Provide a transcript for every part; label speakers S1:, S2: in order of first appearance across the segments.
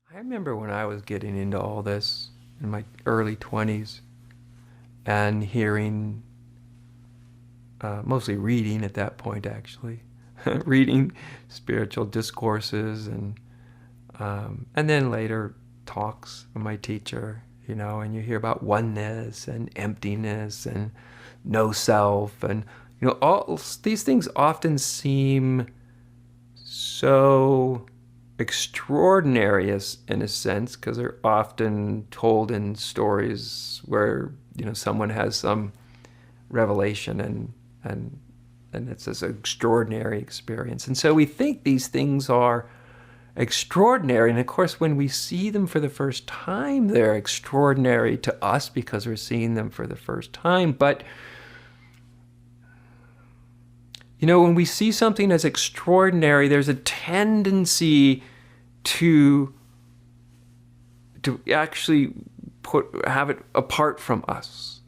S1: I remember when I was getting into all this in my early 20s and hearing, mostly reading at that point actually, reading spiritual discourses and then later talks from my teacher, and you hear about oneness and emptiness and no self and, all these things often seem so extraordinary in a sense because they're often told in stories where someone has some revelation and it's this extraordinary experience, and so we think these things are extraordinary, and of course when we see them for the first time they're extraordinary to us because we're seeing them for the first time. But when we see something as extraordinary, there's a tendency to actually have it apart from us.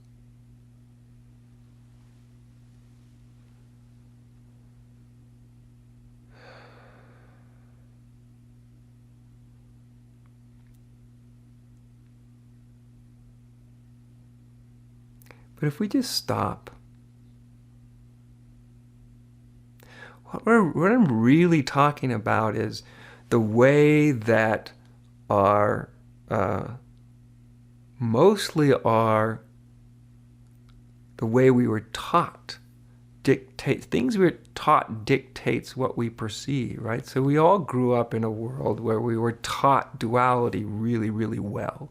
S1: But if we just stop, what I'm really talking about is the way that our, mostly the way we were taught things we were taught dictates what we perceive, right? So we all grew up in a world where we were taught duality really, really well,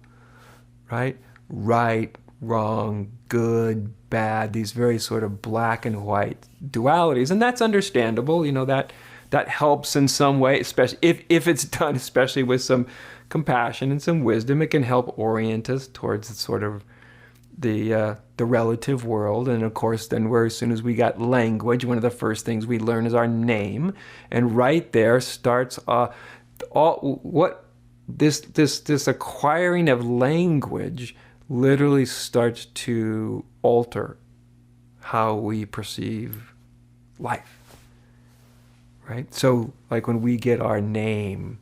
S1: right? Right, wrong, good, bad, these very sort of black and white dualities. And that's understandable, that helps in some way, especially if it's done, especially with some compassion and some wisdom. It can help orient us towards sort of the relative world. And of course, then as soon as we got language, one of the first things we learn is our name. And right there starts this acquiring of language literally starts to alter how we perceive life, right? So like when we get our name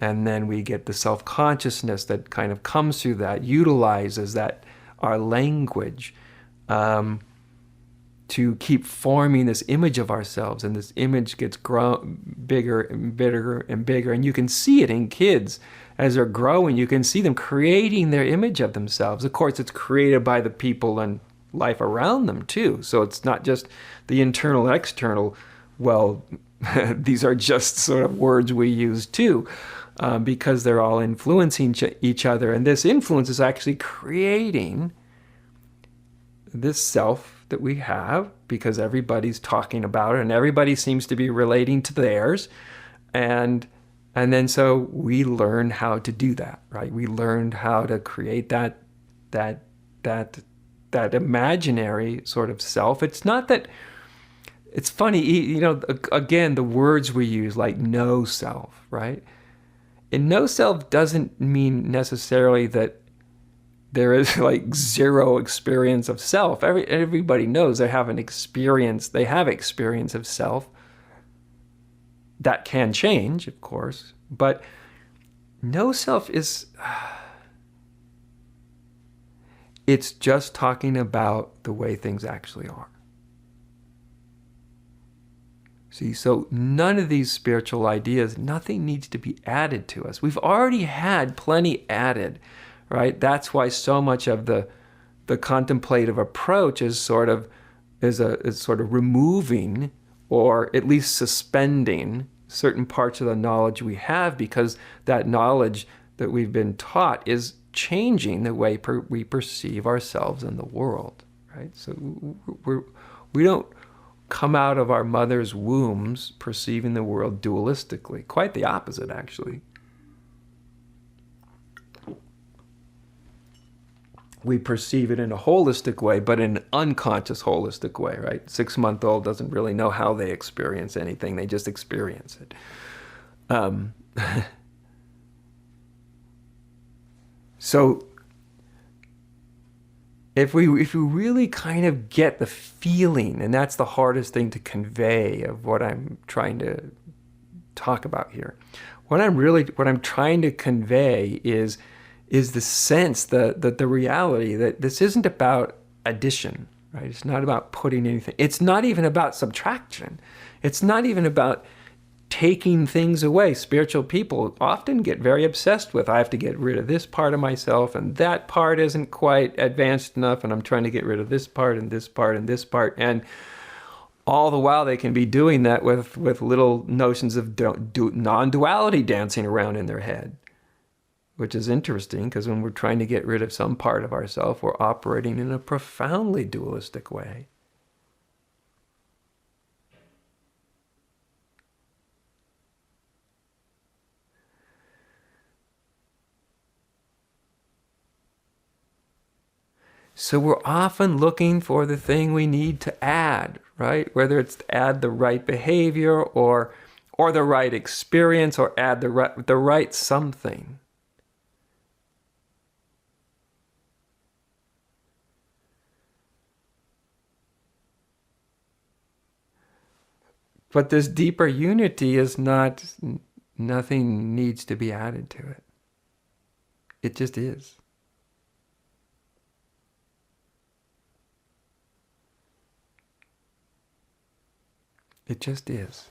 S1: and then we get the self-consciousness that kind of comes through that, utilizes that, our language, to keep forming this image of ourselves, and this image gets bigger and bigger and bigger, and you can see it in kids as they're growing. You can see them creating their image of themselves. Of course, it's created by the people and life around them too, so it's not just the internal and external. Well, these are just sort of words we use too, because they're all influencing each other, and this influence is actually creating this self that we have because everybody's talking about it and everybody seems to be relating to theirs, and then so we learn how to do that, right? We learned how to create that imaginary sort of self. It's not that. It's funny, again, the words we use, like no self, right? And no self doesn't mean necessarily that there is like zero experience of self. Everybody knows they have experience of self. That can change, of course, but no self is, it's just talking about the way things actually are. See, so none of these spiritual ideas, nothing needs to be added to us. We've already had plenty added, right? That's why so much of the contemplative approach is sort of removing or at least suspending certain parts of the knowledge we have, because that knowledge that we've been taught is changing the way we perceive ourselves in the world, right? So we don't come out of our mother's wombs perceiving the world dualistically. Quite the opposite, actually. We perceive it in a holistic way, but in an unconscious holistic way, right? 6-month-old doesn't really know how they experience anything. They just experience it. So if we really kind of get the feeling, and that's the hardest thing to convey of what I'm trying to talk about here. What I'm trying to convey is the sense, the reality that this isn't about addition, right? It's not about putting anything. It's not even about subtraction. It's not even about taking things away. Spiritual people often get very obsessed with, I have to get rid of this part of myself, and that part isn't quite advanced enough, and I'm trying to get rid of this part and this part and this part. And all the while they can be doing that with little notions of non-duality dancing around in their head, which is interesting because when we're trying to get rid of some part of ourselves, we're operating in a profoundly dualistic way. So we're often looking for the thing we need to add, right? Whether it's to add the right behavior or the right experience or add the right something. But this deeper unity is not, nothing needs to be added to it. It just is. It just is.